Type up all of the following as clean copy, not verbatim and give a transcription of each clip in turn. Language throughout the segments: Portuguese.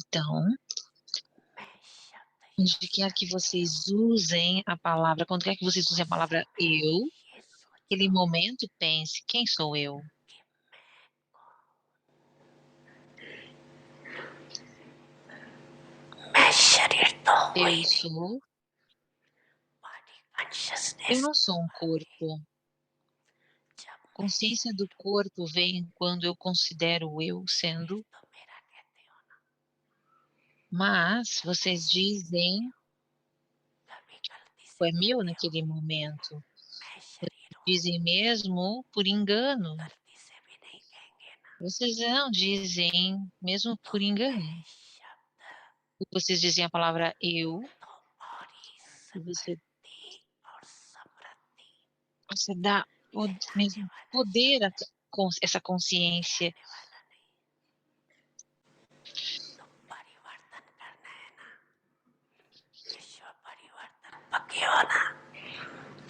Então, onde quer que vocês usem a palavra quando quer que vocês usem a palavra "eu", aquele momento pense: "Quem sou eu?". Eu sou eu não sou um corpo. Consciência do corpo vem quando eu considero o eu sendo, mas vocês dizem é meu naquele momento. Dizem mesmo por engano. Vocês não dizem mesmo por engano. Vocês dizem a palavra "eu", e você dá mesmo poder a essa consciência.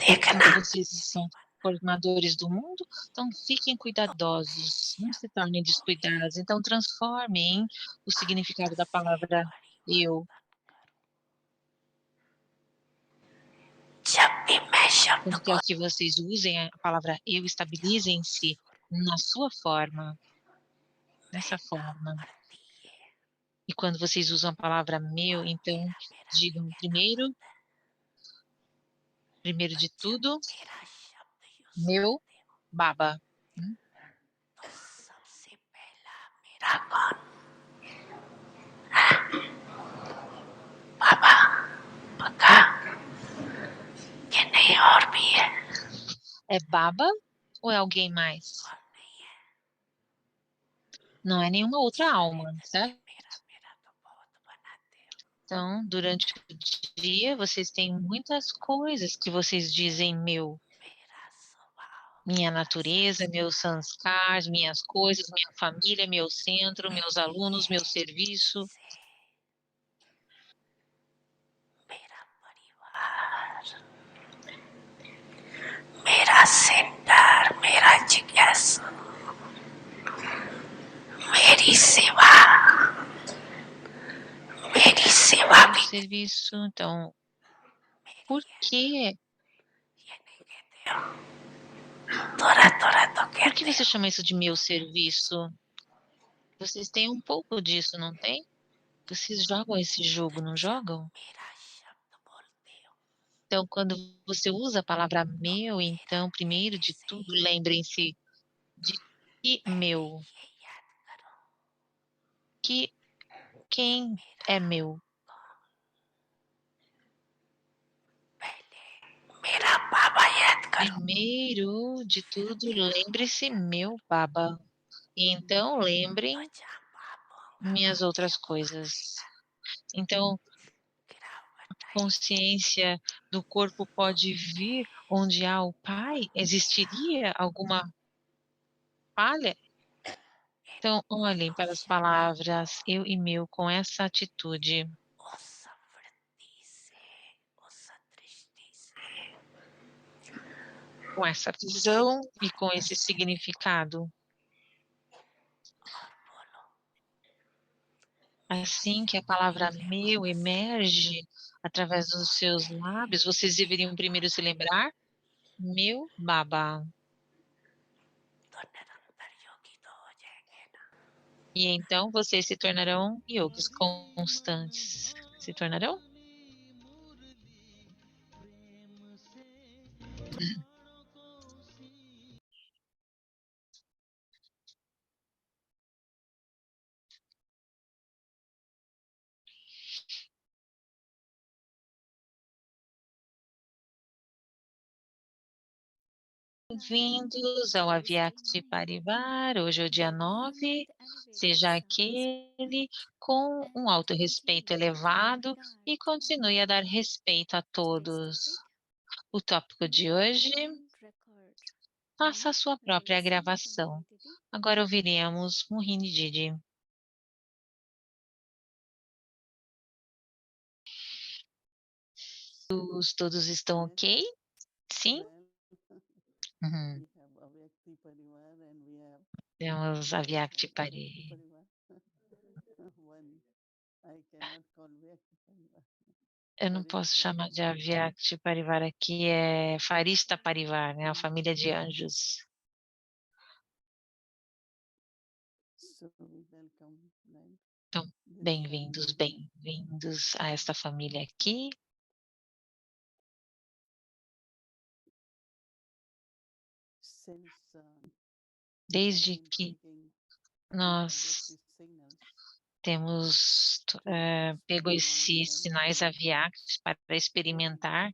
Então vocês são formadores do mundo, então fiquem cuidadosos, não se tornem descuidados, então transformem o significado da palavra "eu". Quando quer que vocês usem a palavra "eu", estabilizem-se na sua forma, dessa forma. E quando vocês usam a palavra "meu", então digam primeiro de tudo, meu baba. Hum, é baba ou é alguém mais? Não é nenhuma outra alma, certo? Então, durante o dia, vocês têm muitas coisas que vocês dizem "meu". Minha natureza, meus sanskars, minhas coisas, minha família, meu centro, meus alunos, meu serviço. Meu serviço, então, por que por que você chama isso de meu serviço? Vocês têm um pouco disso, não tem? Vocês jogam esse jogo, não jogam? Então, quando você usa a palavra "meu", então, primeiro de tudo, lembrem-se de que meu, que quem é meu. Primeiro de tudo, lembre-se meu baba. E então lembrem minhas outras coisas. Então, consciência do corpo pode vir onde há o Pai? Existiria alguma falha? Então, olhem para as palavras "eu" e "meu" com essa atitude, com essa visão e com esse significado. Assim que a palavra "meu" emerge através dos seus lábios, vocês deveriam primeiro se lembrar: "Meu baba". E então vocês se tornarão yogis constantes. Se tornarão? Bem-vindos ao Avyakti Parivar. Hoje é o dia 9. Seja aquele com um autorrespeito elevado e continue a dar respeito a todos. O tópico de hoje: faça a sua própria gravação. Agora ouviremos Mohini Didi. Todos estão ok? Sim? Uhum. Temos Avyakti Pari. Eu não posso chamar de Avyakti Parivar, aqui é Farista Parivar, né, a família de anjos. Então, bem-vindos, bem-vindos a esta família aqui. Desde que nós temos, pego esses sinais aviáticos para experimentar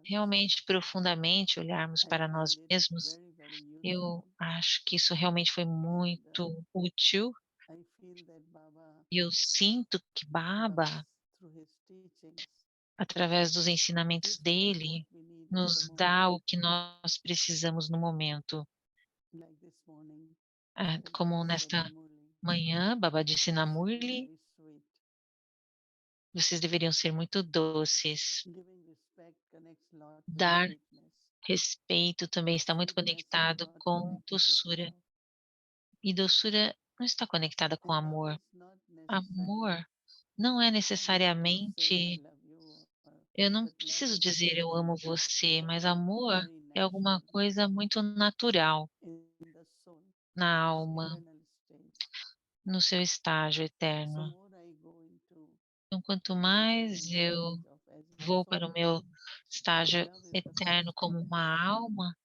realmente profundamente, olharmos para nós mesmos, eu acho que isso realmente foi muito útil, e eu sinto que Baba, através dos ensinamentos dele, nos dá o que nós precisamos no momento. Como nesta manhã, Baba disse na Murli, vocês deveriam ser muito doces. Dar respeito também está muito conectado com doçura. E doçura não está conectada com amor. Amor não é necessariamente, eu não preciso dizer eu amo você, mas amor é alguma coisa muito natural na alma, no seu estágio eterno. Então, quanto mais eu vou para o meu estágio eterno como uma alma,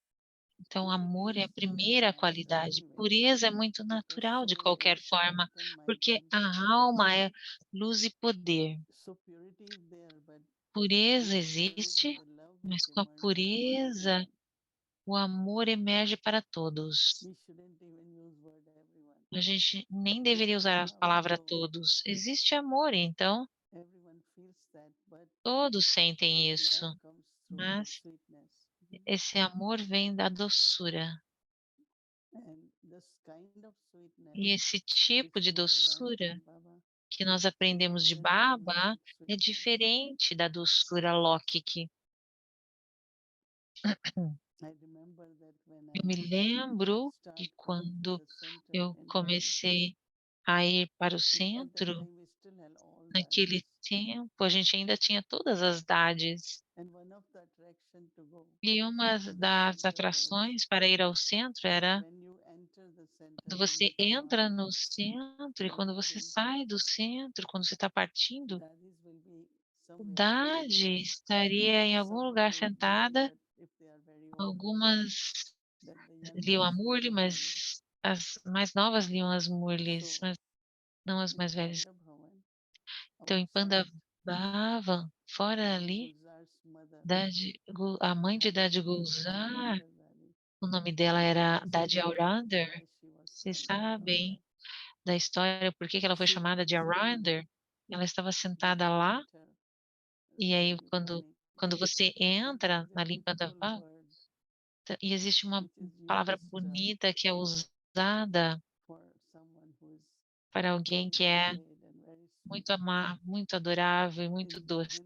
então amor é a primeira qualidade. Pureza é muito natural de qualquer forma, porque a alma é luz e poder. Pureza existe, mas com a pureza, o amor emerge para todos. A gente nem deveria usar a palavra todos. Existe amor, então todos sentem isso, mas esse amor vem da doçura. E esse tipo de doçura que nós aprendemos de Baba é diferente da doçura Lóquique. Eu me lembro que quando eu comecei a ir para o centro, naquele tempo a gente ainda tinha todas as dádis. E uma das atrações para ir ao centro era quando você entra no centro e quando você sai do centro, quando você está partindo, o Dade estaria em algum lugar sentada, algumas liam a Murli, mas as mais novas liam as Murlis, mas não as mais velhas. Então, em Pandavavam, fora ali, a mãe de Dade Gulzar, o nome dela era Dade Aurander. Vocês sabem da história, por que que ela foi chamada de Aurander? Ela estava sentada lá, e aí quando você entra ali em Pandavavam, e existe uma palavra bonita que é usada para alguém que é muito adorável e muito doce.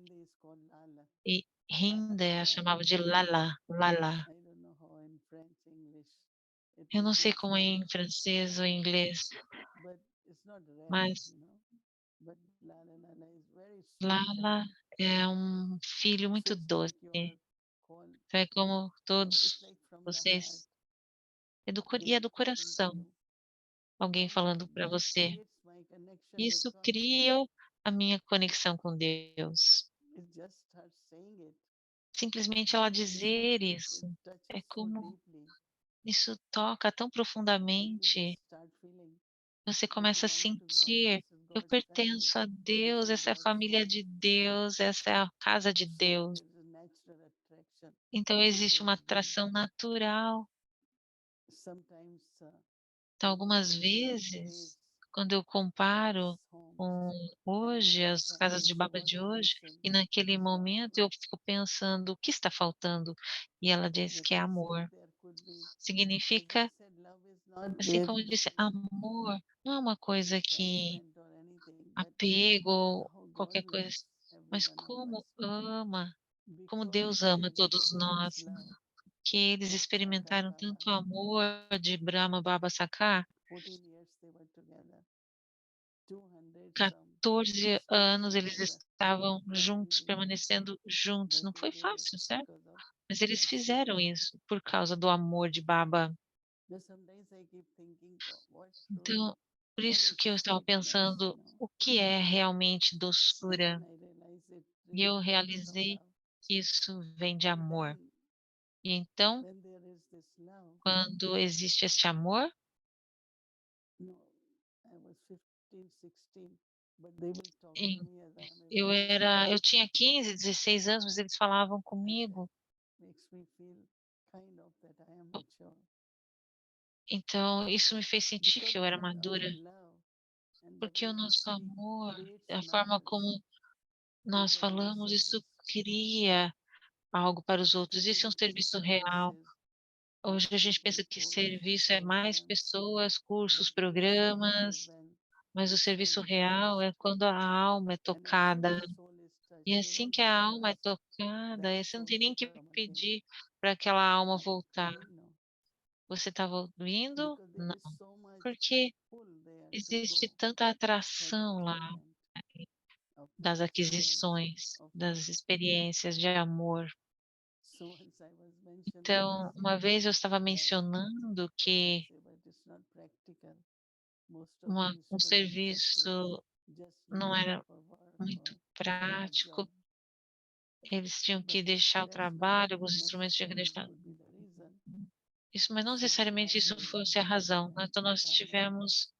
E Hinda chamava de Lala, Lala. Eu não sei como é em francês ou em inglês, mas Lala é um filho muito doce. Então é como todos vocês, e é do coração, alguém falando para você. Isso cria a minha conexão com Deus. Simplesmente ela dizer isso, é como isso toca tão profundamente, você começa a sentir: "Eu pertenço a Deus, essa é a família de Deus, essa é a casa de Deus". Então existe uma atração natural. Então algumas vezes, quando eu comparo com hoje, as casas de Baba de hoje, e naquele momento eu fico pensando: "O que está faltando?". E ela diz que é amor. Significa, assim como eu disse, amor não é uma coisa que apego ou qualquer coisa, mas como ama, como Deus ama todos nós, que eles experimentaram tanto amor de Brahma Baba Sakar, 14 anos eles And estavam they are juntos, living permanecendo juntos. their Não foi together fácil, certo? because of Mas eles God's fizeram love. isso por causa do amor de Baba. But sometimes I keep thinking, what truly, Então, por what isso is que eu estava sweetness, pensando, o que é realmente And doçura? then I realize it E really eu comes from realizei love. que isso vem de And amor. then E então, when there is this love, quando existe esse amor, no, I was 15, 16, but they will talk to em me as I am a very eu young. tinha 15, 16 anos, mas eles falavam And that comigo. makes me feel kind of that I am mature. Então, isso me fez sentir Because que eu era our madura, love and the porque o way we nosso speak amor, creates a forma matters como to nós the other falamos, isso servers. cria algo para os outros. Isso Today é um we think serviço service real. is Hoje a gente people, pensa que courses, serviço é mais programs, pessoas, but cursos, true service is programas, when mas the o soul serviço is real é touched. quando a alma é And as soon tocada. as soul is E touched, you assim don't que have a to alma é ask tocada, that você não soul tem to nem que come again. pedir para aquela alma Why? voltar. Why no? Você estava ouvindo? Because there Não. is so much Porque pull there to existe go tanta for the atração lá attainment of the das experience aquisições, of das love. experiências de amor. So once I was mentioning this, Então, uma vez eu estava that mencionando some que say, but it's not practical. Most of these um students have to serviço just não leave era for work muito or a prático, job. eles tinham que But deixar o that's not trabalho, alguns instrumentos tinham que necessarily deixar. could be the reason. Isso, mas não So we necessariamente are isso very fosse a happy razão, né. and Então nós Baba tivemos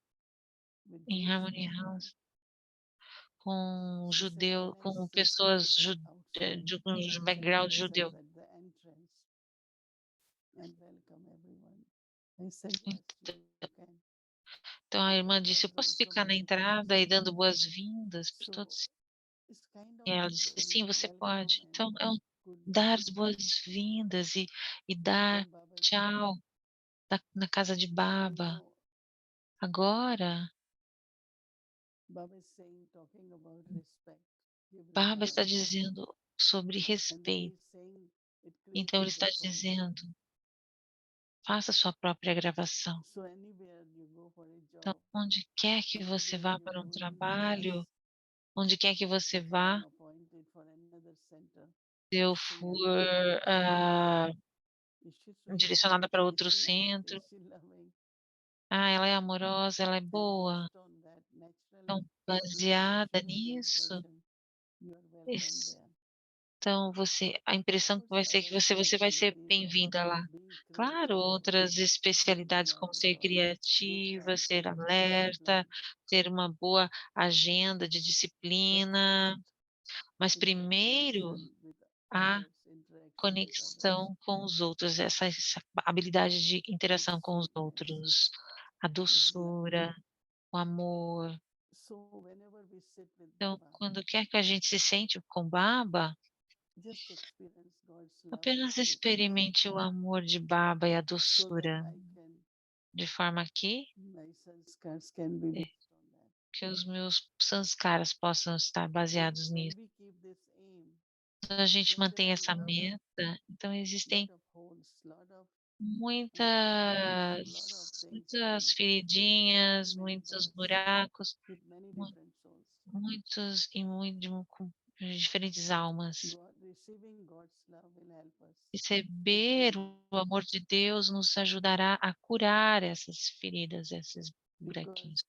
with em Jewish Harmony background. House com She said, when I com sit pessoas outside, de um outside background myself judeu. at the entrance and welcome everyone, I said, yes, Então you can. então a irmã But disse: "Eu there's posso also ficar na many entrada e types. dando boas-vindas para So todos?" it's kind E of ela disse: "Sim, você welcome pode". and Então é um dar goodwill. as boas-vindas e dar When Baba is saying, tchau na casa de you Baba. know, Agora, Baba is saying, talking about respect, give Baba está respect. dizendo sobre And then respeito. he's saying it creates Então a ele está recording. dizendo: "Faça sua própria gravação". So anywhere you go for a Então, job, onde quer que você anywhere vá you para um go in class, trabalho, onde quer que você if I am vá, appointed for another center, se eu first thing I will for, ask, ah, is she sweet? direcionada para Is outro she nice? centro. Is she loving? "Ah, ela é amorosa, ela é And boa". based on that, Então, naturally, you'll get baseada first nisso, impression. You are welcome es there. então você a Of impressão que course, vai ser que other você vai ser specialties of bem-vinda lá. being Claro, creative or outras thinking especialidades como of ser good criativa, ser timetable, alerta, discipline. ter uma boa agenda de But first, disciplina, mas in the primeiro connection with a others, interaction with others. conexão com os outros, essa habilidade de And interação com os sweetness outros, a is love. doçura, o amor. So whenever we sit with Então, Baba, quando quer que a gente se sente com Baba, just experience God's love and apenas sweetness experimente o amor de Baba e a so that doçura, I can, de forma que my sanskars can be eh, based on that. que os meus sanskaras possam estar And baseados when nisso. we keep this aim, Quando a gente then there mantém are essa meta, então lot existem of holes, lot of things muitas can feridinhas, many many muitos paths buracos, with many mu different souls. muitos e muito com diferentes almas. God receiving God's love will help us to Receber heal o amor de Deus nos ajudará a curar essas feridas, esses because buraquinhos.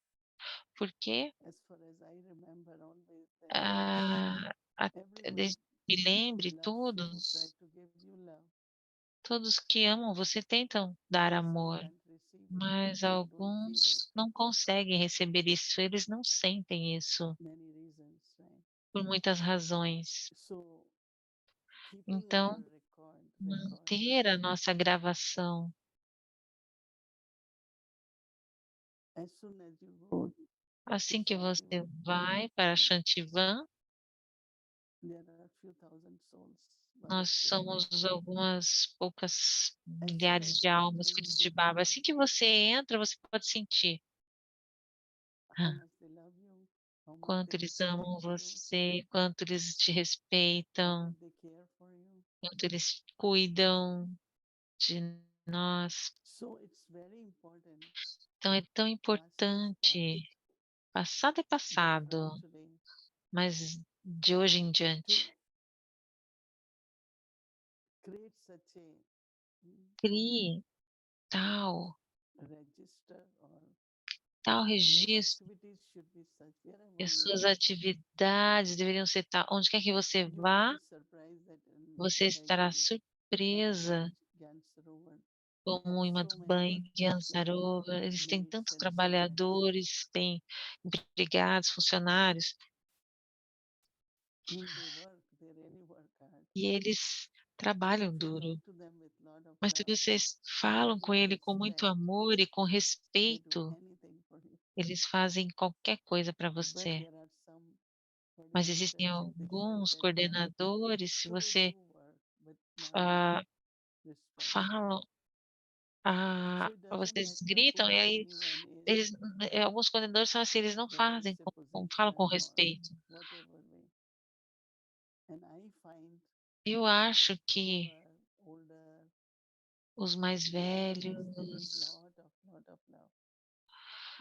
Porque, as far as I remember always that desde everyone que me lembre, loves you, try to give you love, todos que amam você tentam dar but some amor, can't receive it, mas don't feel it. alguns não conseguem receber isso, eles não sentem isso, Many reasons, right? por muitas razões. So keeping Então, our record, manter a nossa gravação, as soon as you go to assim que você Shantivan, vai para Shantivan, there are a few thousand souls, nós Baba says. somos algumas poucas As soon milhares as de you almas, enter filhos into de that, Baba. Assim que você entra, você pode sentir how ah, much they love you, how much quanto they eles amam respect you, você, quanto eles te how much respeitam, they care for you. quanto eles cuidam de nós. So it's very important, Então é tão past is past, importante. Passado é but passado, rightfully mas de hoje em to diante, create such a mm, crie tal register, or tal your registro, activities should be such que wherever as you suas go. atividades deveriam ser tal onde quer que você You will vá, be surprised that in você estará Yagi, surpresa, Madhubaj, Gyansarovar, they have como em so many Madhubanha, workers Guiana, like eles têm maids tantos and servants. trabalhadores, têm empregados, funcionários, They work, they really work hard. e eles But trabalham if you duro. talk to them with lot of Mas se love, vocês falam com with ele com muito respect, amor e com they do respeito, anything for you. eles fazem qualquer coisa para But você. there are some Mas existem coordinators, they felt alguns that coordenadores, se so they você, do work, but not with ah, respect. falam, So it doesn't vocês matter gritam e who aí anyone is, eles alguns coordenadores são assim, eles não whether fazem it's a com falam com position or respeito. whatever way. And I find Eu acho who que are older, os mais they need velhos, lot of love.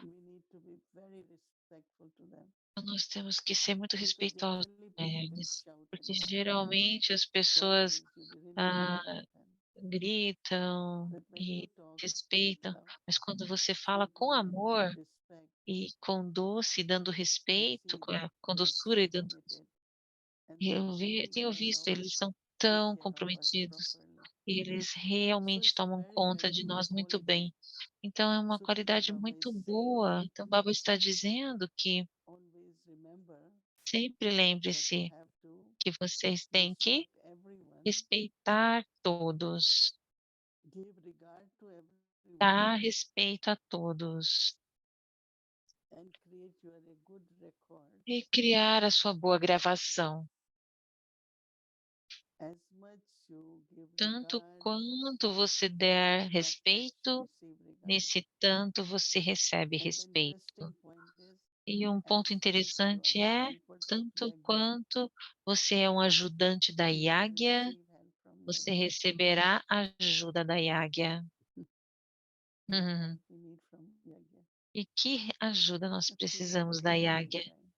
We need to be very respectful to them nós temos que ser muito because respeitosos generally com people will eles, shout at porque them. geralmente as Sorry, pessoas, you really don't ah, understand. gritam But when e you talk with respeitam, love, mas quando você fala com gently, with amor respect, e com doce, dando I respeito, see com they are doçura so e dando, committed and they tenho really visto, love eles são take tão care of us comprometidos, properly. e eles So realmente it's a tomam very, conta very de good nós muito quality. bem. Então é uma So today qualidade Baba is muito saying, boa. Então, o Baba está dizendo que always remember sempre that you lembre-se have to que vocês têm que respect everyone, respeitar todos, give regard to everyone, dar respeito a todos and create your a good record. e criar a sua boa gravação. As much you give Tanto regard, quanto você der that much respeito, receive regard. nesse tanto você recebe And the respeito. interesting point is, E um as ponto much you are interessante a é, helper to tanto Yagya, quanto você é um ajudante da you will Yáguia, receive help from você Yagya. receberá a ajuda da Yáguia. What Uhum. help we need from Yagya? E que ajuda nós A feeling precisamos of da Yáguia? belonging.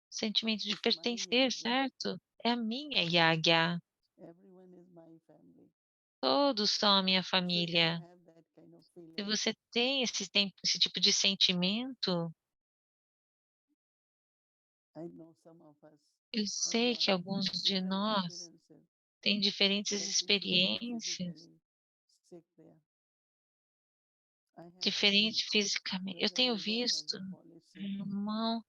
Sentimento de It's my pertencer, Yagya. certo? É a minha Yáguia. Everyone is my family. Todos são a minha So if you família. have that kind of Se feeling, você tem esse tipo de sentimento, I know some of us eu have sei got que alguns de different nós experiences. têm diferentes Like if you feel experiências, physically sick there, I have seen diferente fisicamente. Eu Brother tenho Niver has visto, a policy, meu irmão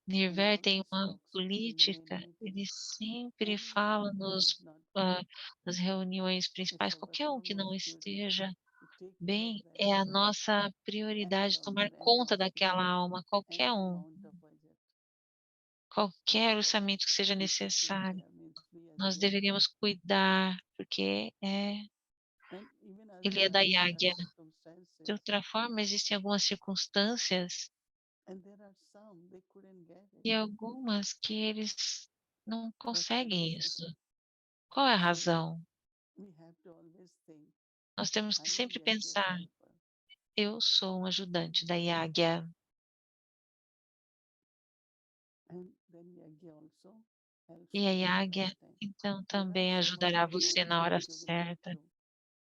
and he Nirver tem always uma talks in the main política, meeting. ele sempre Anyone fala who is nos, not, ah, nas reuniões it's principais, our qualquer um que não foremost duty esteja to take care of bem, that é a soul nossa ahead prioridade of tomar any conta daquela hospital, alma, qualquer any um, amount of budget. qualquer orçamento que seja We should take necessário. care, means we as Nós Yagya. deveríamos cuidar, porque And even ele é da otherwise, there are Yáguia. De circumstances, outra forma, existem algumas circunstâncias and there are some they couldn't get it. e algumas que eles não What's the conseguem reason? isso. Qual é a So razão? we have to always think, Nós temos I que am sempre Yagya's pensar: helper. eu sou um ajudante da Yáguia. And then Yagya also helps E a me at the Yáguia, right time. então, There are também some of ajudará the você points na hora which you will need certa. to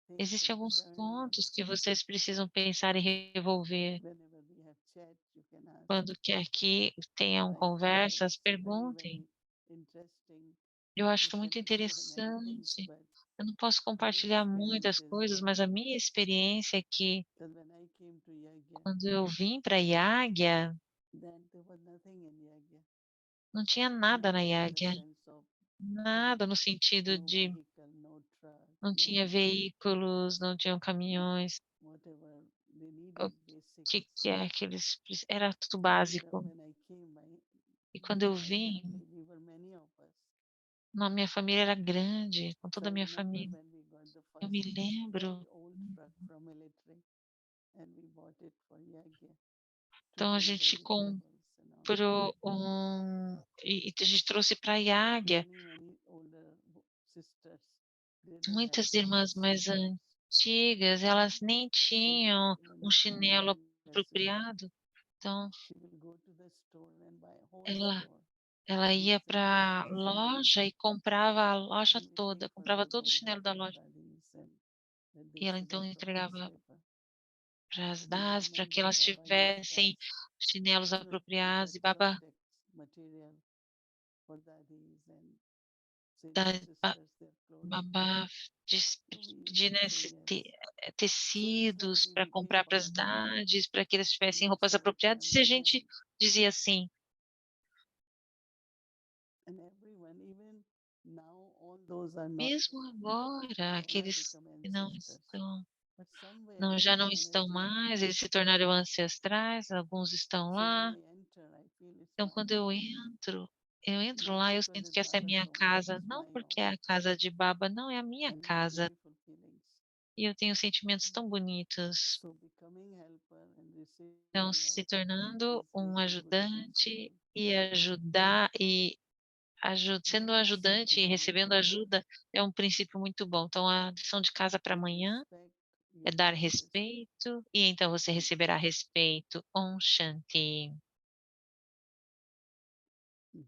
take Existem alguns concern, or pontos que vocês precisam pensar e revolver. whenever we have chat, you can ask. Quando quer que tenham Like today, conversas, it's very, perguntem. very interesting. Eu We acho muito cannot share many things, interessante. but Eu não posso my compartilhar experience muitas is coisas, that mas a minha experiência é que because when I came to Yagya, quando eu vim para Yáguia, then there was nothing in Yagya. não tinha nada na Nothing in the Yáguia. sense of Nada no sentido no de vehicle, no truck, não tinha no veículos, não tinham caminhões. whatever they O needed, basics. que é que eles era tudo And básico. when I came, E quando eu my vim, family, we were many of us. a minha família era grande, com So toda I a minha remember família. when we got the Eu first me lembro. very old truck from military, and we bought it for Yagya to Então a bring gente vegetables and all. comprou e a gente trouxe para Yáguia. Many, many older sisters, they don't have Muitas proper irmãs mais slippers. antigas, elas nem So tinham when um I came, my chinelo younger sister, apropriado. Então she will go to the store and buy a whole ela store. ela and ia send the pra SMS loja e comprava a loja indicating toda, for comprava the todo o both chinelo of da the loja. daddies and that they E ela should então have proper entregava slipper. para as And I das para que remember elas Baba used to tivessem ask, chinelos apropriados that e Baba Softex material for daddies and say da the ba sisters their clothing. Baba So we used pedir, to né, say yes. So this tecidos Shakti para became comprar para part as of our life. idades, para que eles And tivessem we roupas started apropriadas, e a planning gente dizia assim: and everyone, even now, all those are not, "Mesmo agora, they all have aqueles become que não ancestors. estão But somewhere não, já this não estão energy, mais, eles se tornaram ancestrais, alguns estão so when lá. I enter, I feel it's Então my quando home. eu entro Not lá, eu because sinto it's que essa é a Baba's minha home, but casa, it's não my porque home. é a casa de Baba, não, é a minha And I have casa. beautiful feelings. E eu tenho sentimentos tão bonitos. So becoming helper and Então, receiving se help tornando is um really a good ajudante principle. e ajudar e sendo um ajudante e Tomorrow, recebendo ajuda é um princípio muito bom. Então a lição de casa para with amanhã respect, é you dar get respect. respeito, e então você Om receberá Shanti. respeito. Om Shanti. Mm.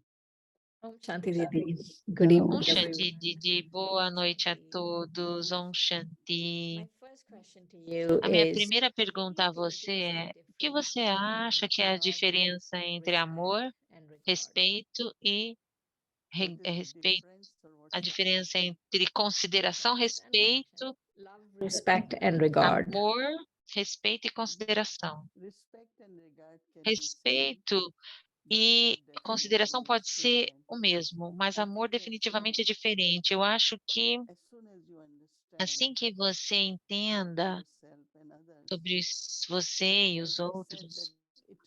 Om Shanti Didi. Good evening, Om Shanti, everyone. Didi. Boa Om noite a Shanti. todos. Om Om Shanti. Shanti. My first question to you A minha is, primeira what do pergunta you a think você is the é: o que difference você acha between que é a love, diferença entre respect, amor, and regard? respeito e What is the respeito? difference or A what's the point? diferença entre consideração, Difference and connection. respeito, Love, respect, and regard. amor, respeito e consideração. Respect and regard can be same, Respeito but e love definitely consideração is pode ser different. o mesmo, mas I amor think definitivamente é diferente. Eu acho que as soon as you understand assim que você about entenda yourself and others, sobre você e as os I said, that outros,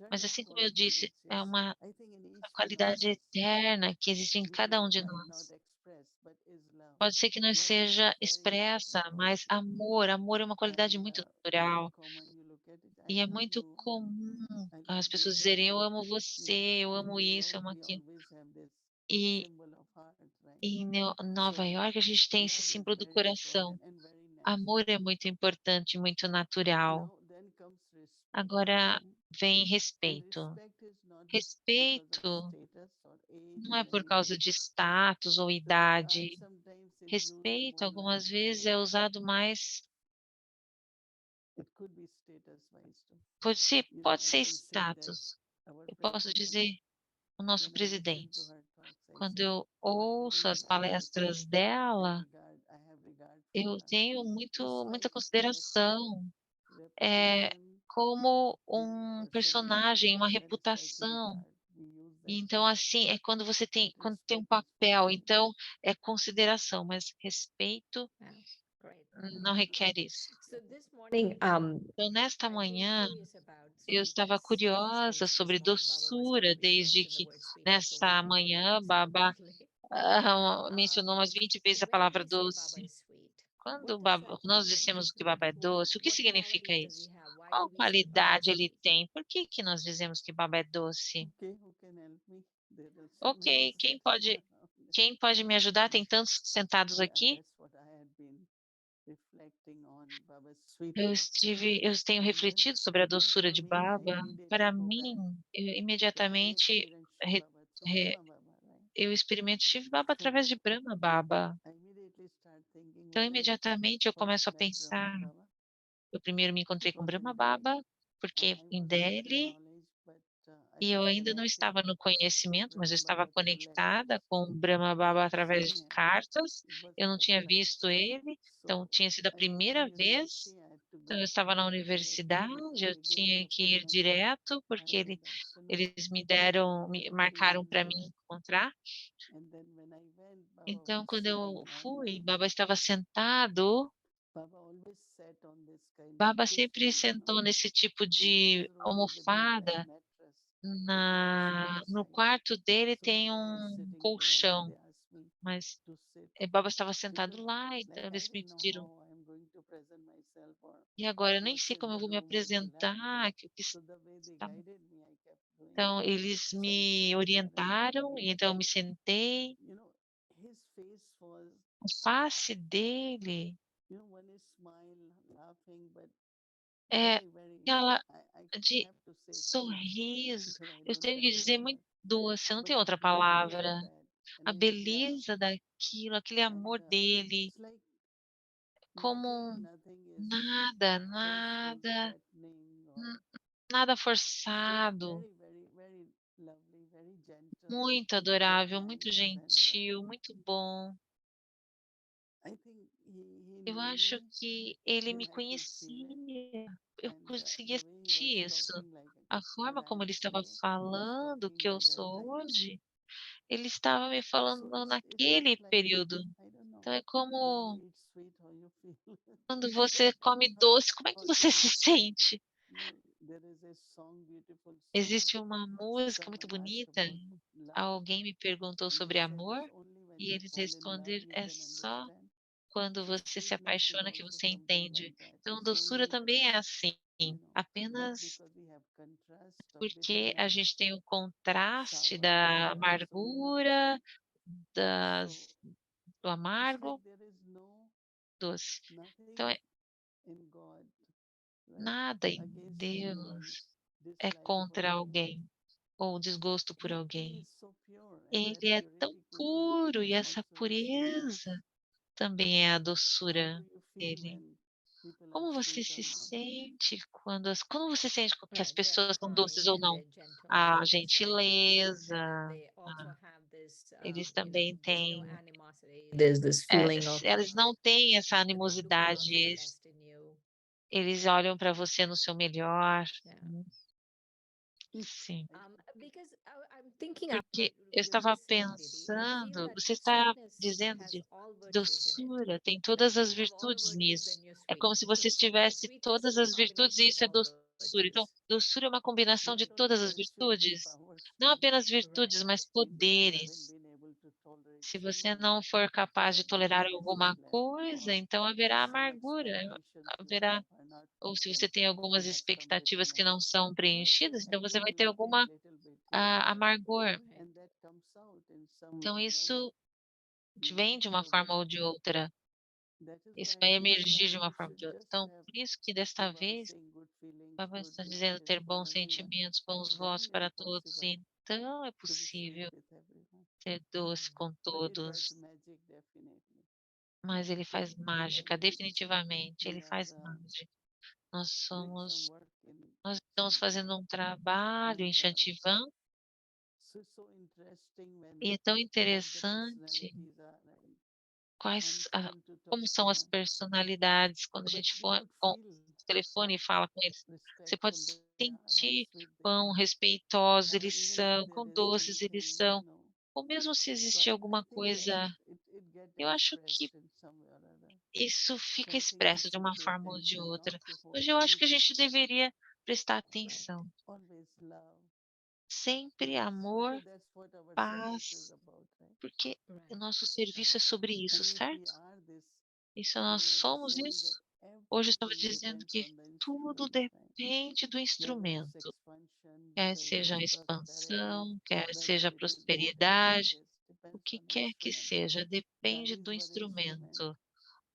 mas eternal assim como eu quality disse, which é is, uma I think, in a each one of qualidade us, eterna que existe em which cada we um de cannot nós. express, but is love. Pode ser que não Love is a seja very expressa, natural mas amor é uma qualidade and muito very natural. common. You look at it, I E é love muito you, comum I as love pessoas this, dizerem: "Eu and amo você, eu amo in New isso, eu York amo we aquilo". always have this E symbol of heart, right? em Nova So York a gente tem esse love is símbolo do very coração. important and very Amor natural. é muito importante, muito natural. Now then comes respect. Agora vem And respeito. respect is not because of Respeito status or age não or é por anything. causa de status ou The regard idade. sometimes is used Respeito, more like, algumas vezes, é usado mais. it could be status wise too. Pode I ser can say that status. our Eu posso president, dizer, o nosso when I listen to presidente. her talks, I Quando say, eu oh, ouço as I have palestras and dela, regard, I have regard for eu her. tenho It's muita like consideração. É reputation. como When a um person is personagem, uma that is like reputação. regard. We use E that então, word. assim, é But quando tem um respect is for papel, me. então é consideração, mas respeito Yeah, great. não requer isso. So this morning, Então, nesta I've been manhã, curious about eu estava sweetness. Many curiosa things this sobre morning. Baba was doçura, telling me he desde mentioned the que word sweetness over nessa 20 manhã times Baba apparently. mencionou umas 20 vezes So a when palavra we say Baba doce. is sweet, Quando what does that Nós mean? dissemos que Baba é doce, o que What significa qualities does he isso? have? Why do Qual we say Baba is qualidade ele sweet? tem? Por que que nós dizemos que Baba é doce? Okay, who can help me? There are so many Ok, sitting around. quem pode me ajudar? Tem tantos sentados Yeah, aqui. that's what I had been reflecting on Baba's sweetness. Eu tenho And then, refletido sobre a doçura for de me, I Baba. immediately Para go back mim, eu because I imediatamente experienced Shiv re- Baba through re- Brahma Baba, right? eu experimento Shiv Baba So através de Brahma Baba. I immediately start thinking Então, when I imediatamente eu first começo a met Brahma pensar. Baba, Eu primeiro me it encontrei com was Brahma in Delhi. Baba, And porque I em was not in Delhi, knowledge, but I e eu was ainda não connected estava no to conhecimento, mas eu Brahma estava Baba through conectada letters. com o Brahma I Baba have através seen de him. cartas. It was Eu não first tinha time. visto ele, então So tinha sido a I was in primeira vez. university. I had to Então, eu go estava na directly universidade, because eu they gave me tinha que ir appointment direto, porque that afternoon. eles me And he marcaram went para me there. encontrar. And then when I went, Baba Então, was quando sitting eu right fui, now. Baba estava sentado. Baba always sat on this kind of Baba sempre cushion, sentou nesse tipo in his de room with a different almofada. mattress. The pillows No outside. quarto dele So tem Baba was um sitting there and colchão, they asked me mas to sit Baba estava sentado because lá, like então I eles me didn't know pediram. how I'm going to present myself or E agora eu nem what sei is como eu the vou me room would be like. apresentar. So the way they Está- guided me, I kept doing. Então eles So I me sat there and Baba orientaram, e looked então eu at, me sentei. his face was, A face dele one is smile, laughing, but é very, very, aquela I de have to say sweet sorriso. because I Eu don't tenho have que other dizer muito word. doce, não but tem outra the beauty of palavra. that, A and he's young, beleza daquilo, aquele and amor dele, it's like como nothing is nada, forceful, nada, threatening, or n nada just forçado, very, very, very lovely, very gentle, muito very adorável, muito nice, and gentil, muito bom. I think he Eu knew acho me, que ele me and I could feel it. conhecia, eu And conseguia the way he was sentir isso. talking, like A what forma como I'm ele estava today, he was falando talking que eu by that sou time. hoje, ele estava me So falando it's naquele like, período. I don't know, Então é when you como eat sweet, how you feel. quando você come doce, como é que você Also, se sente? there is a song, beautiful song. Existe uma música muito Someone asked bonita, about love, alguém me perguntou and they sobre said amor, it's only when e you eles fall in love responderam: you "É can só understand. quando So você se sweetness is apaixona que also você something like entende". that. Então It's doçura only, também é assim, not apenas because we have contrast of porque a bitterness, gente tem o contraste sour, da so amargura, so do it's like amargo, there is doce. nothing Então é in God, right, nada em against anyone, Deus é dislike for contra anyone. alguém ou desgosto por He alguém. is so pure, and that Ele é tão purity could be puro e essa also the sweetness. pureza também é a How do doçura you feel dele. when people are Como você sweet or se not? sente como você sente que as Right, they're pessoas são doces kind ou and não? they're gentle, A and gentileza, then they also ah, have this, eles também there's no têm, animosity. There's this feeling of eles não têm essa they look for animosidade, the best in you. eles olham para você no seu melhor. Yeah. Sim, Because I'm thinking out porque loud eu with estava this saying, Didi. I feel pensando, that você está sweetness dizendo has de all virtues in it. doçura, tem Right? todas You as have all virtudes virtues, nisso. then you're É sweet. como se So você tivesse sweetness todas is a as virtudes combination e of isso é all doçura. Então, virtues. doçura é uma combinação de Not only todas as virtues but virtudes, powers não too. apenas Right. virtudes, mas If you haven't poderes. been able to tolerate Se você someone, não for capaz de then tolerar there is alguma problem, coisa, or então haverá some amargura, expectations you haverá, have are not ou se taken, você tem algumas you have some expectativas que bitterness. não são So preenchidas, então você vai ter everything alguma little bit here and there, amargor. Right. and that comes out in some way Então or other. isso vem de uma So forma ou de outra. that is Isso why vai this emergir de time uma we forma ou should de outra. just Então, have, por isso que the desta Baba vez, saying, good o feelings, Baba good está dizendo wishes ter for bons everyone. sentimentos, bons votos Then it's para todos. possible Então é to be sweet possível with everyone. ser doce com But it does todos. magic definitely. Mas ele So faz mágica, definitivamente, we ele are faz mágica. Nós doing some somos, work in nós estamos Chandigarh, fazendo um trabalho em and Chantivan so interesting when e é tão what the interessante personalities are, and quais, fun to talk como to são as them. personalidades quando a But gente we for, could com feel o telefone e how fala com eles. Você pode respectful they are, how sentir sweet they quão are, respeitosos or eles even if são, there quão is doces eles anything, são, ou mesmo se So existir I alguma think coisa, it get eu acho que expressed in some way or other. isso So fica I think we expresso de should uma pay forma ou de attention, not outra. to hold Hoje eu acho que a anything, gente deveria prestar Right. atenção. always love, Sempre peace, amor, because that's what our service is paz, about, right? porque o Right. nosso serviço é sobre isso, And if we certo? are this, Isso nós today I was somos saying that isso. Hoje eu estava everything dizendo depends que on the tudo instrument, right? depende do Whether it's instrumento, expansion, quer whether it seja a is prosperity, expansão, quer whether seja a it is whatever it prosperidade, is, o depends que on the quer que instrument. seja, depende Dadis do were instrument, instrumento.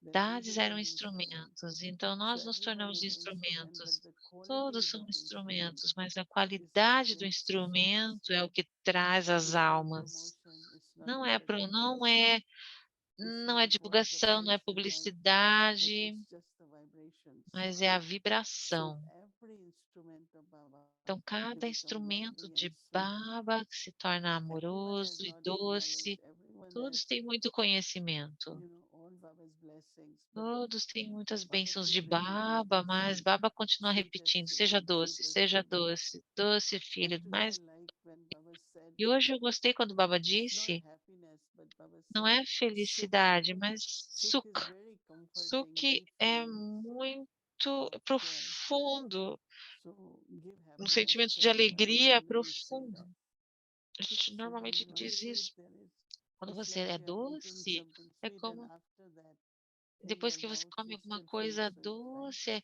then we Dades eram become instrument. instrumentos, então So nós nos everyone tornamos is an instrument, but instrumentos. the Todos qualities são of instrument instrumentos, mas a is what qualidade do brings the souls. instrumento é o que traz as It's not almas. promotion, it's not Não é, não advertising, é, it's não é like what the divulgação, não é Parishad like, that publicidade, it's just the vibrations. mas é a So vibração. every instrument of Baba Então, will cada become instrumento lovely and de sweet. Baba que se torna Everyone has amoroso e lot of knowledge, doce, everyone has, todos têm muito conhecimento. all Baba's blessings, but Todos têm muitas Baba bênçãos keep de repeating Baba, one mas thing, Baba continua sweeter repetindo: seja student, doce, sweeter seja student. doce, doce And filho. today I Mas, like when Baba said, e hoje eu gostei quando Baba it's not disse: happiness, but Baba não said, é Sukh. felicidade, mas Sukh is sukh. very comforting, Sukh deep é feelings muito of joy. profundo, So give um happiness sentimento to de everyone. We alegria generally say profundo. that. A gente So when normalmente you are diz sweet, isso. there is, Quando it's você like é you have eaten doce, something é sweet, and como after that, in depois your que você mouth, come you alguma still feel coisa sweet, right? doce,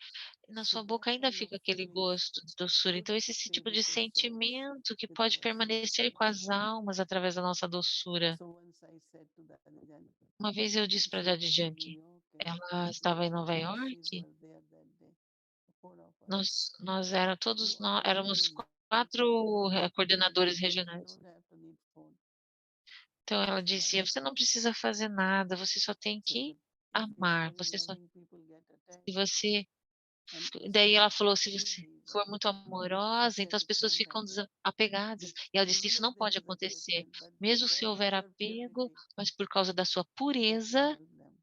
na So sua that boca ainda kind of fica aquele feelings gosto de doçura. could Então, esse stay tipo de with the souls sentimento que with pode our permanecer com sweetness. as almas através da nossa doçura. So once I said to Dadi Janki, Uma vez eu disse para a she Daddy was in New Yankee, York, and ela estava em most of Nova the rishis York, were there that day, 4 of us. nós era, So todos I nós went éramos to 4 coordenadores You regionais. don't have to need phone. Então ela dizia: "Você não precisa fazer nada, você só tem So que that if you are amar, very você só loving, people get se attached. você". And Daí ela Stella falou: was "Se você crazy. for Like muito she amorosa, então said, as it pessoas can't ficam happen. desapegadas". E ela disse: Even "Isso if não there pode is acontecer, attachment, but mesmo se because of houver your apego, purity, mas por causa da sua that can pureza, help them.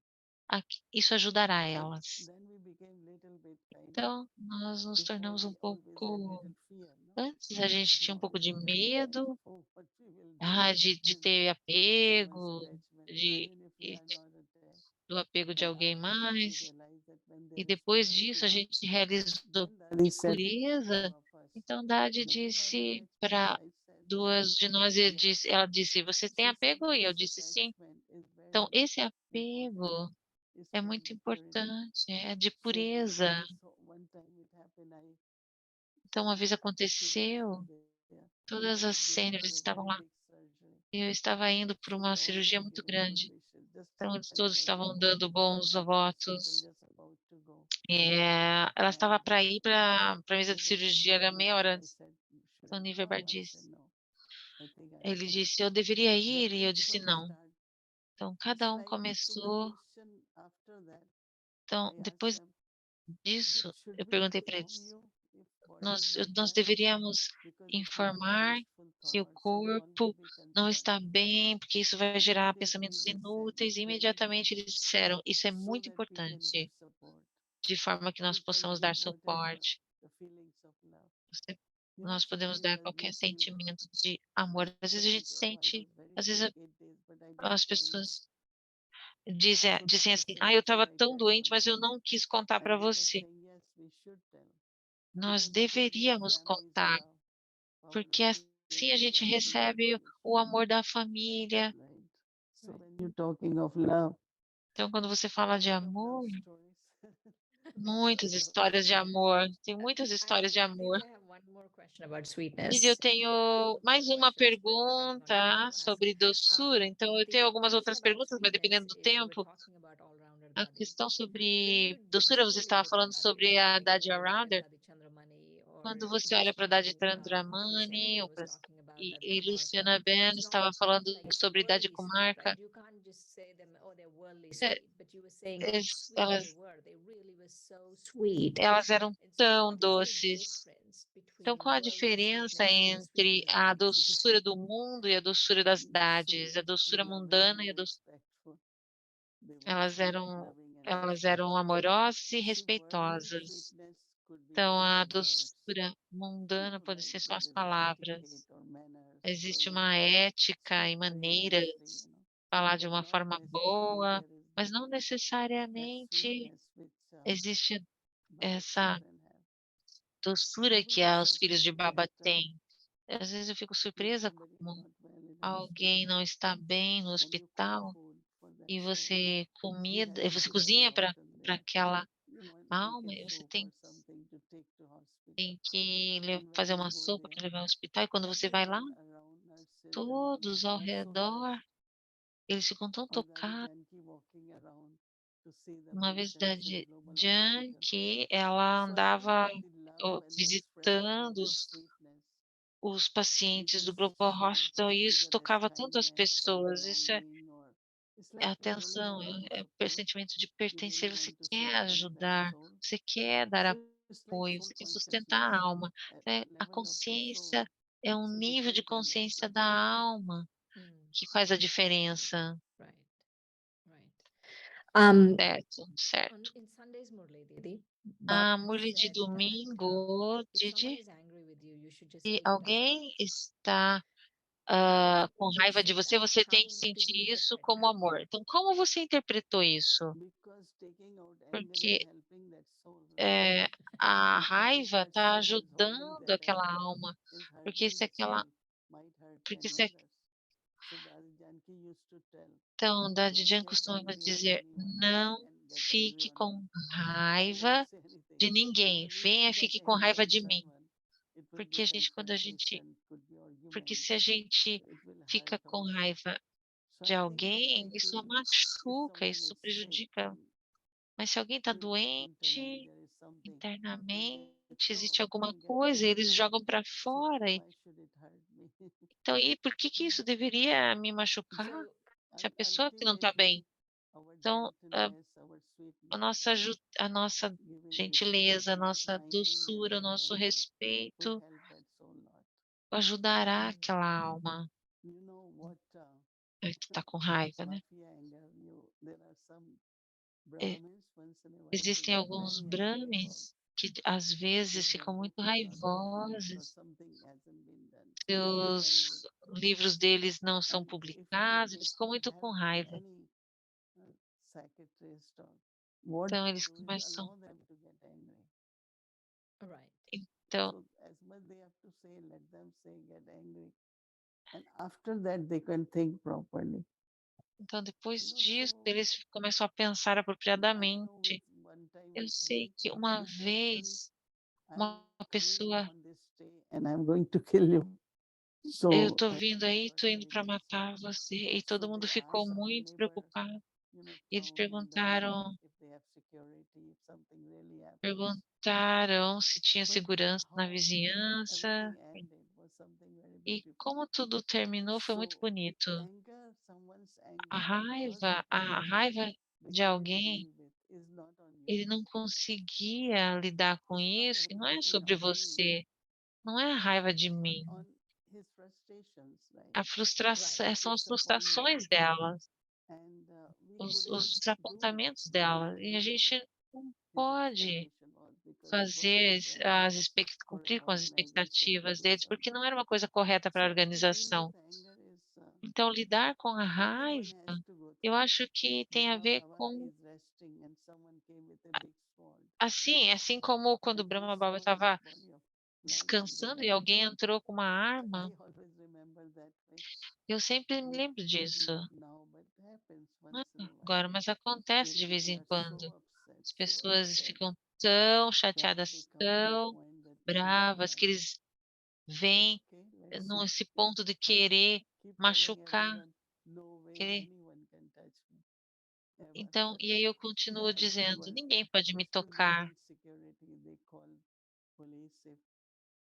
isso ajudará But elas". then we became little bit kind of. Então nós nos Before tornamos um we always had pouco little fear, no? antes a gente tinha um Now pouco de we are like, medo, oh, what we will do de with ter someone's apego, attachment, de even if we e are not attached. do apego de But alguém after we mais. realize that when E there is depois disso a purity, gente realizou then Daddy que said pureza, two of us, então Dade do you have disse attachment? para I said, 2 de nós, yes. ela disse: "Você tem She said, apego?" E eu this disse: "Sim". attachment is Então very esse important. apego It's é from muito the purity. importante, é de So pureza. one time it happened, Então uma vez the kids were aconteceu, there. todas I as was going sêniores for a estavam very lá, big surgery. e eu estava indo para So uma they all cirurgia were muito giving good grande. wishes. Just Então eles when I todos was estavam going, dando bons the hospital votos. just about to go. Ela estava And para ir para a mesa de Niver cirurgia, told era me, meia hora I antes. said, Então should I Niverbar go? I said, disse, no, I think I'm ele fine. disse: "Eu deveria ir", Then e eu disse: everybody "Não". started. Então cada um I took a começou. question after that. Então I asked depois them, but disso, should eu we perguntei para inform eles: you if body is like Nós that? deveríamos Because it will bring informar wasteful que o thoughts and all to corpo be não concerned." está bem, porque isso vai gerar pensamentos Immediately they said inúteis". E it's very imediatamente eles important disseram: "Isso é so muito that we can give importante, support. de forma que nós We can possamos give dar whatever suporte. the feelings of love. Você Nós podemos dar Jesus qualquer gives you sentimento de amor". Às vezes a gente strength. Oh, I was sente, very às vezes sick 8 days, but I didn't as tell you. pessoas dizem assim: So the "Eu question estava I tão got doente, one mas day, eu não quis contar para and they were você". saying, yes, we should tell. Nós Because that is where deveríamos families contar, love, porque power, assim a purity, gente and recebe reconciliation. o amor da família. Right. So when you're talking of love, Então, quando você fala a de lot of love amor, stories. Lots of muitas love histórias de stories. amor, tem muitas histórias de amor. Didi, I have one more question about E eu sweetness. tenho Two more mais uma questions, but depending on time, pergunta I'll ask. sobre doçura, então eu tenho The algumas question outras about perguntas, mas sweetness dependendo do is, you were tempo, talking about all-rounder a Dadi. questão When you sobre doçura, você generally estava look at falando Dadi, sobre a like Dadi when you look at Arounder. Dadi Chandramani Quando or você olha para a Luciana Dadi Bennett, Tandramani, Luciana Bennett was talking about E Dadi Kumarka. Luciana Ben It's not estava falando like it's sobre Dadi worldly sweet, right? Comarca, You can't just say them, oh, they're worldly é, sweet, but you were saying how sweet they elas, were. They really were so sweet. elas eram And so, tão what is the doces. difference Então, between qual a worldly diferença sweetness and the entre sweetness of a Dadi Kumarka? doçura do mundo e a doçura das So dades, a they doçura were very, mundana e a very doçura... respectful. They were Elas sweet, eram, loving, and elas eram respectful. amorosas e See, worldly respeitosas. sweetness could be Então, just a the words. doçura mundana pode Like ser só there as is an etiquette palavras. or manners for Existe you uma to ética speak e very maneiras, nicely. falar de But uma not forma necessarily boa, there is mas não that necessariamente sweetness which existe Baba essa children have. doçura Even que though os filhos de sometimes Baba that têm. Às vezes eu fico if surpresa somebody is como not well in a alguém hospital não está bem no and you cook hospital food for that e soul, you have e to você give some cozinha para rotten there, aquela make alma, a e você soup or something to take to hospital. tem que And when fazer you uma go sopa there, para levar ao hospital, e quando você vai lá, everyone around, nurses and all, todos ao they are so redor, touched. eles ficam tão Or Dadi tocados. Janki walking around to see the Uma vez da patients in global hospital. Jianqi, ela So I think andava that the love and that friendship, visitando that sweetness, os which pacientes is do Global Hospital, e isso considered as tocava tanto as kindness or pessoas. Isso belonging or it's é like really atenção, you want to é o support, sentimento de you really pertencer. Você want to quer sustain that ajudar, soul. você quer dar So it's like apoio, soul você quer sustentar consciousness, a alma. A level of the soul. consciência é um It's a nível de different kind of consciência love. da alma Mm, que faz a diferença. right, right. Um, Certo, certo. in Sunday's Murli, Didi, A Baba Murli de said that domingo, if someone Didi, is angry with you, you should just se feel it as love. alguém está How com would you raiva de say você, that? você tem How que did you sentir isso interpret como that? amor. Então, como você interpretou isso? Because taking out anger is Porque helping that soul, right? eh, a Because if raiva that está soul is holding ajudando that aquela anger, alma, is porque hurting se the aquela, soul, might hurt porque many se, others. So Dadi Janki used to tell, então, da don't Didiane get costumava angry on dizer, anyone não and get angry fique on me. com I won't raiva say anything. de ninguém, Because if you venha, get fique com angry raiva on de mim. someone, it will be Porque a gente, quando a gente, confrontation, could be porque argument. se a gente So it will fica hurt com also. raiva So de I think I alguém, isso feel if machuca, someone isso is sick prejudica. and Mas se alguém está internally doente there is something internamente, that mente existe alguma coisa, e eles jogam para fora. Why should it hurt me? Então, e por que que isso deveria me machucar? So, Se a pessoa que não está Ultimately, bem. our Então, gentleness, our sweetness, a nossa giving gentileza, a respect, nossa kindness, doçura, o nosso would respeito help that soul lot. ajudará aquela alma You know what? que está com raiva, né? Mafia anger. There are some É, Brahmins once in a while they existem get alguns very angry Brahmins que às vezes if their ficam book muito is not published or raivosos, something hasn't been done. se So they get os angry. livros deles não são And if publicados, eles it's ficam to muito com help raiva. any psychiatrist or what Então, they eles do is começam. allow them to get angry. right. Então, So as much they have to say, let them say, get angry. And after that they can think properly. então, depois disso, So eles começam a pensar I know with apropriadamente. one time Eu with sei me, que uma this person, vez I'm uma coming pessoa, on this day and I'm going to kill you. eu So estou vindo everybody aí, got estou indo very para concerned. matar você, e So todo mundo they ficou asked our muito neighbor, preocupado. E eles town elder if they have security, if something really happens. perguntaram se tinha But segurança na how vizinhança, everything ended was something very e beautiful. como tudo terminou foi muito So bonito. anger, someone's A anger, first raiva, a anger raiva they de couldn't alguém, deal with is not on you. ele não conseguia lidar com It's not isso, e não é really sobre on me. você, não é a raiva de It's mim. on his frustrations, right? A frustração, Right. são as Disappointment. frustrações dela, And we os couldn't do desapontamentos what dela. E a he was, gente não his pode expectation was because it wasn't fazer right for an cumprir com as organization to expectativas do deles, porque something. não era uma coisa correta para a So to deal with organização. anger is Então, lidar com a everyone raiva, has to go eu through. acho que tem a Brahma ver Baba com, is resting and someone came with a big sword assim como quando and o he Brahma Baba smote his estava body of light into descansando e that. alguém entrou com uma So I arma, always remember that way. eu sempre me It lembro is disso. not now, but it happens once in a while. Agora, mas acontece When de vez people em are quando. upset, As so pessoas upset ficam tão that they chateadas, come to a tão point that they want to bravas, que hurt. eles vêm Okay, let's see. nesse ponto de querer Keep telling machucar, everyone, no way querer. anyone can touch me ever. Então, e aí eu continuo Yeah, dizendo, everyone. ninguém pode me If to get tocar. insecurity, they call police if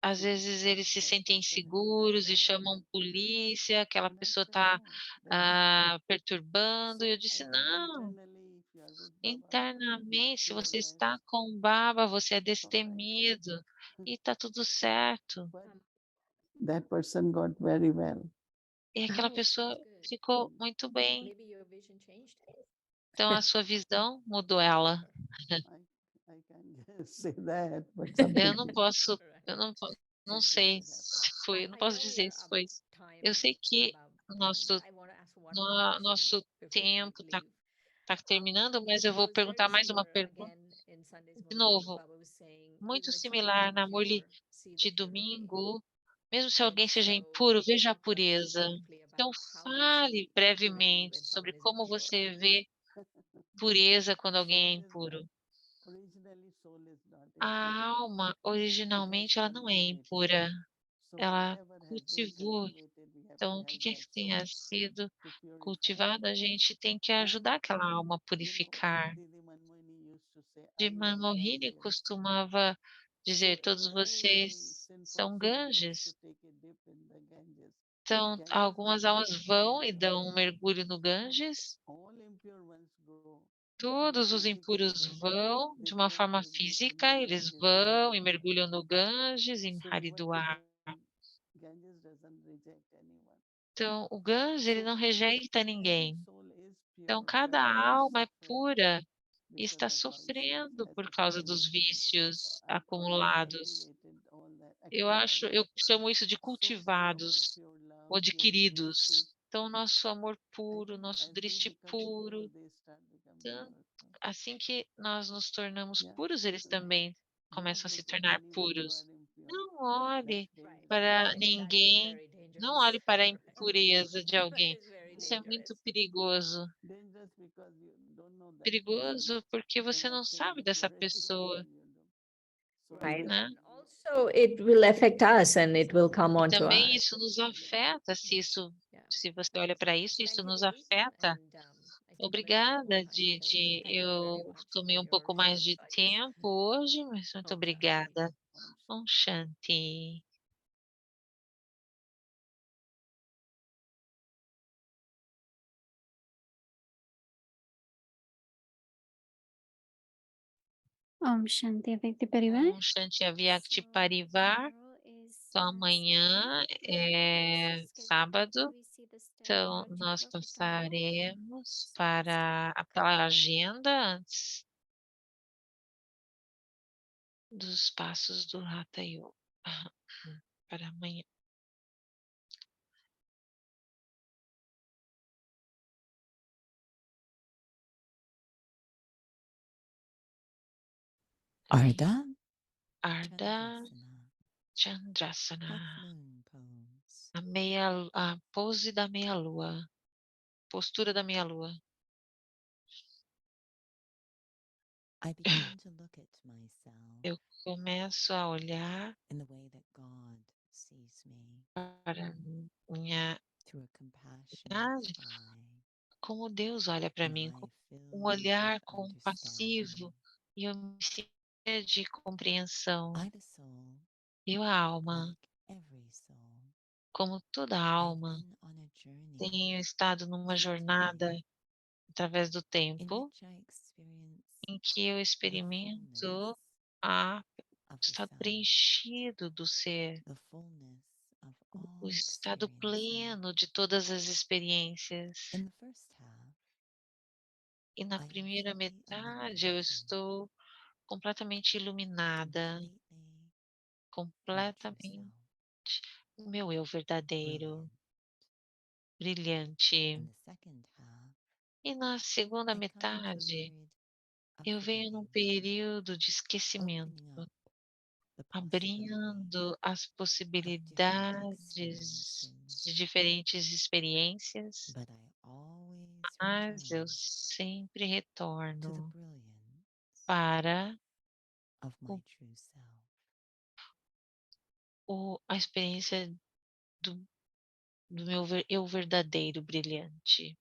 Às vezes eles se that sentem person has got inseguros e chamam polícia, aquela and I pessoa said está no. That's perturbando. E eu so disse, I think não, internally if you are with Baba, you are internamente, se você fearless. está com o Baba, você é So I said destemido e está tudo certo. but that person got very well. E aquela Oh, pessoa sounds good. ficou muito bem. Maybe your vision changed. Então a sua visão mudou ela. I can say that, but Eu something não posso, eu Right. não, não something sei has happened. se foi, não I posso know dizer we're se about foi. Eu time, sei que about, o and nosso, I want to ask one more question nosso before you tempo está leave. terminando, mas eu It vou was very perguntar mais uma similar pergunta. again in Sunday's De Murli. novo, Baba was saying, muito even if someone is similar na Murli impure, see the de purity. domingo, mesmo se And alguém seja so impuro, veja a you touched pureza. briefly Então, about how you fale see purity brevemente when sobre someone is como impure. você vê pureza quando alguém é Soul is not impuro. originally soul is not A impure. alma, It has originalmente, ela não é cultivated. impura, So ela whatever has been cultivou. cultivated, we have to Então, o que help quer that que soul tenha sido to purify. cultivado, a gente tem que And ajudar aquela alma a purificar. Didi Manmohini used to say, De I am Manmohini Ganges. costumava dizer: So todos every vocês sinful são soul goes to Ganges. take a dip in the Ganges. Então, Ganges algumas doesn't almas vão e recognize dão um mergulho no Ganges. all impure ones go in a Todos os physical impuros way. vão They de uma go and forma take dip in the física, eles Ganges in vão e Haridwar. mergulham no Ganges, em So even Haridwar. today, Ganges doesn't reject anyone. Então, o Ganges, ele não So rejeita every ninguém. soul is Então, pure, but cada they are alma é suffering pura e because está of vices sofrendo as por causa dos accumulated. vícios I call it acumulados. cultivated, all that Eu acquired. chamo isso de So our cultivados pure ou love, pure drishti, adquiridos. Então, nosso amor I puro, think nosso as they driste become pure, puro, they start becoming tan- also. assim que nós nos tornamos Yeah. puros, eles também Don't começam a se look at tornar anyone who are puros. impure. Não olhe That's Right. dangerous. para That is ninguém, very não dangerous. olhe para a Right. impureza de That alguém. is very Isso é muito dangerous. perigoso. Dangerous because you don't know that person. Perigoso porque They você might não change sabe the dessa purity and pessoa, you don't. So I Right. think né? And also it will affect us and it will come E onto também us. isso nos afeta, Yeah. se você olha para isso, isso Thank you, nos Didi. afeta. And I took a little bit more Obrigada, time today, but Didi. thank you very Eu much tomei for um your pouco mais de advice. tempo hoje, mas muito Okay. obrigada. Om Shanti. Om Shanti, Avekti Parivar. Om Shanti Avyakti Parivar. Então, amanhã é sábado, então nós passaremos para aquela agenda antes dos passos do Hatha Yoga para amanhã. Ardha Ardha Chandrasana, Chandrasana, half moon pose. a pose da meia-lua, postura da meia-lua. I begin to look at myself Eu começo a olhar in the way that God sees me, para minha through a compassionate idade, eye, como Deus olha para an mim, eye com um filled olhar with compassivo, understanding. e eu me sinto cheia de compreensão. I, the soul, Eu, a alma, like every soul, como toda I've alma, been on a journey tenho estado numa through jornada time através do in tempo which I experience em que eu the experimento fullness o of the estado self, preenchido do ser, the fullness of o all estado experiencing. pleno de todas as experiências. In the first half, E na I am primeira fully metade eu illuminated, estou completamente iluminada, completely my true completamente self, o meu eu verdadeiro, brilliant. brilhante. In the second half, E na segunda I come to a metade period of eu venho num forgetting, período de esquecimento, opening up the possibility abrindo as of different possibilidades experiences, de diferentes experiências, but I always mas eu return sempre to the retorno brilliance para of o, my true self. a experiência do meu eu verdadeiro, brilhante.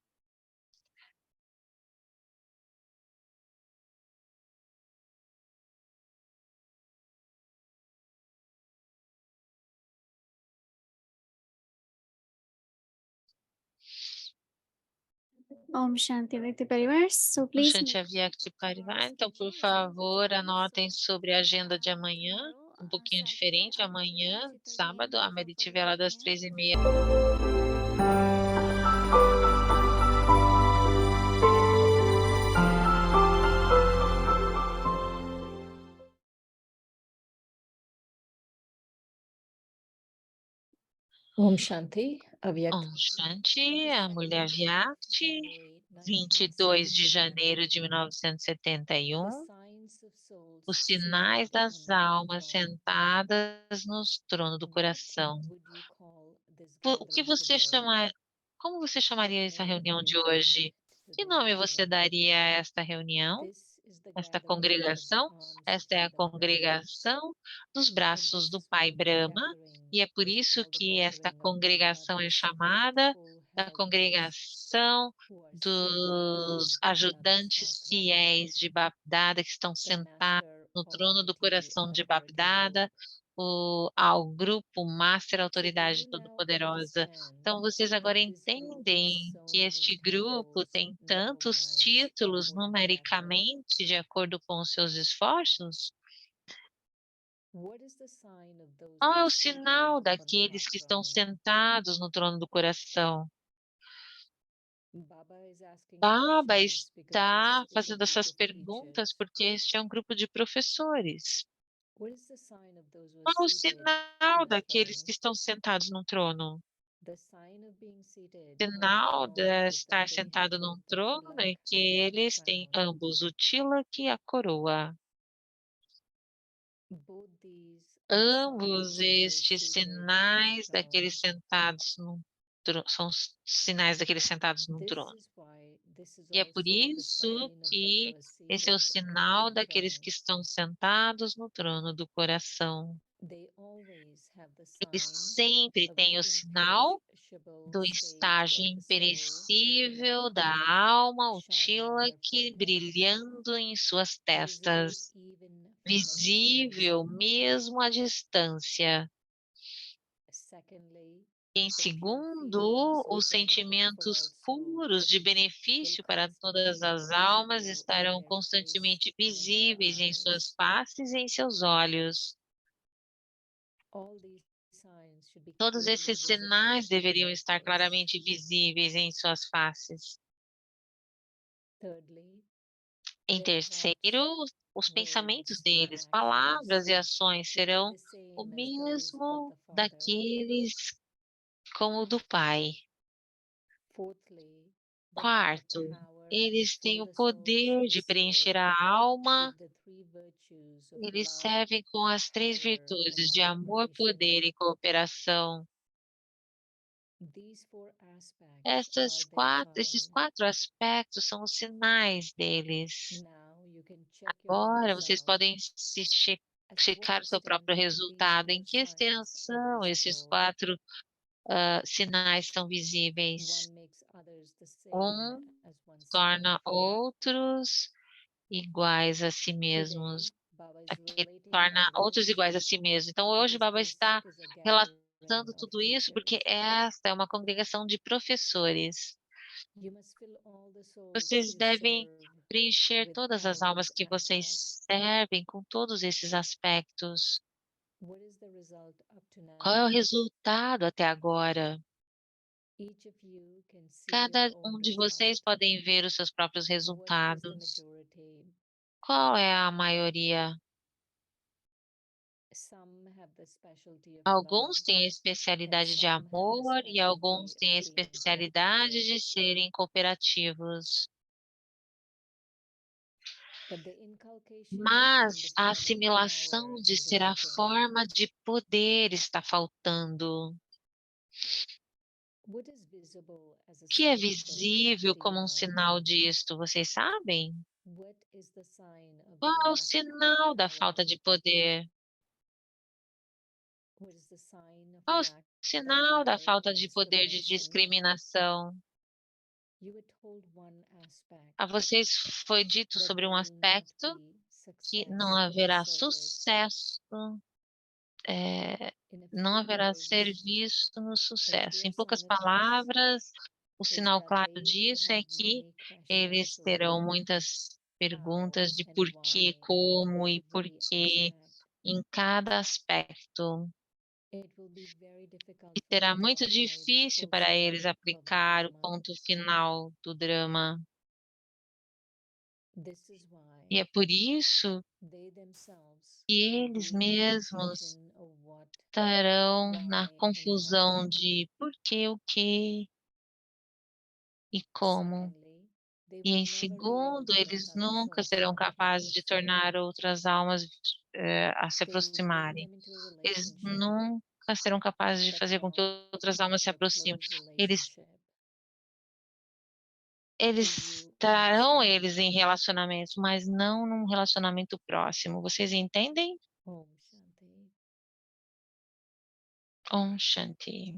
Om Shanti, Avekti Parivar. So Om please Shanti Avyakti Parivar. Então, por favor, anotem sobre a agenda de amanhã, um pouquinho diferente. Amanhã, sábado, a Meditivela das 3h30. Om Shanti, Avyakt. Om Shanti, a mulher Vyakti, 22 de janeiro de 1971, os sinais das almas sentadas no trono do coração. O que você chama, como você chamaria essa reunião de hoje? Que nome você daria a esta reunião? Esta congregação? Esta é a congregação dos braços do Pai Brahma, e é por isso que esta congregação é chamada da congregação dos ajudantes fiéis de Bapdada, que estão sentados no trono do coração de Bapdada, ao grupo Master Autoridade Todo-Poderosa. Então, vocês agora entendem que este grupo tem tantos títulos numericamente de acordo com os seus esforços? Qual é o sinal daqueles que estão sentados no trono do coração? Baba está fazendo essas perguntas porque este é um grupo de professores. Qual é o sinal daqueles que estão sentados no trono? O sinal de estar sentado num trono é que eles têm ambos o tilak e a coroa. Ambos estes sinais daqueles sentados no trono são os sinais daqueles sentados no trono. E é por isso que esse é o sinal daqueles que estão sentados no trono do coração. Eles sempre têm o sinal do estágio imperecível da alma, o tilak, brilhando em suas testas. visível mesmo à distância. Secondly, Em segundo, os sentimentos puros de benefício para todas as almas estarão constantemente visíveis em suas faces e em seus olhos. all these signs should be Todos clearly esses visible sinais in deveriam their estar face. claramente visíveis em suas faces. Thirdly, Em their terceiro, thoughts, os pensamentos words, and deles, palavras e actions ações should be serão the o same as those of mesmo the Father. daqueles como o do Pai. Fourthly, they have Quarto, power to eles têm fill o the souls poder who de preencher serve a alma. with the three virtues of Eles love, servem com as três power, virtudes and de amor, cooperation. poder e cooperação. These four aspects are their Esses sign. 4 aspectos são os sinais deles. Now you can check your own Agora, vocês result. podem se At what checar o seu próprio extent these resultado. Em four que signs are extensão esses visible. 4 sinais são visíveis? One makes others the same Um as oneself. torna outros iguais a si mesmos. Today, Baba is Que relating torna all outros this iguais a si mesmo. Então, hoje, because Baba this está is a gathering relatando of tudo isso porque teachers. esta é uma congregação de professores. You must fill all the souls Vocês you devem serve preencher with todas as all almas these que vocês aspects. servem com todos esses aspectos. What is the result up to Qual é o now? resultado até agora? Each of you can see your Cada own de result. vocês podem ver os seus próprios What is the resultados. majority? Qual é a maioria? Some have the specialty of love, Alguns têm a and especialidade de some have the amor e alguns specialty têm a of being especialidade cooperative. de serem cooperativos. But the inculcation of being the Mas a form of assimilação power de is ser a lacking. forma de poder está faltando. What is visible as a O que é sign of this? visível Do you como um know? sinal disto? Vocês sabem? What is the sign of the Qual é o lack of sinal da power? falta de poder? What is the sign of Qual é o lack of sinal da power falta of de poder de discrimination? discriminação? You were told one aspect, A vocês foi dito that sobre there um will not aspecto be que não success in the haverá service. sucesso, In a não few haverá words, serviço no a sucesso. clear Em poucas sign of this palavras, o is sinal that claro they will disso é have que many eles questions of terão what, muitas how, perguntas de and porquê, why como in e every porquê aspect. em cada aspecto. It will be very difficult E for será them to muito apply the difícil full para eles stop of the aplicar o drama. ponto final do drama. This is why E é por isso they themselves que will eles be in the mesmos confusion of what, estarão na why, and confusão how. de por quê, o que e como. Secondly, they E will em never be able segundo, to make eles other nunca souls serão capazes de cooperative. tornar outras almas a se They will bring aproximarem. them into a Eles relationship, nunca serão capazes de but fazer com que not outras almas se a aproximem. close Eles, relationship. Do eles you trarão understand? eles em relacionamentos, mas não num relacionamento próximo. Vocês entendem? Om Shanti. Om Shanti.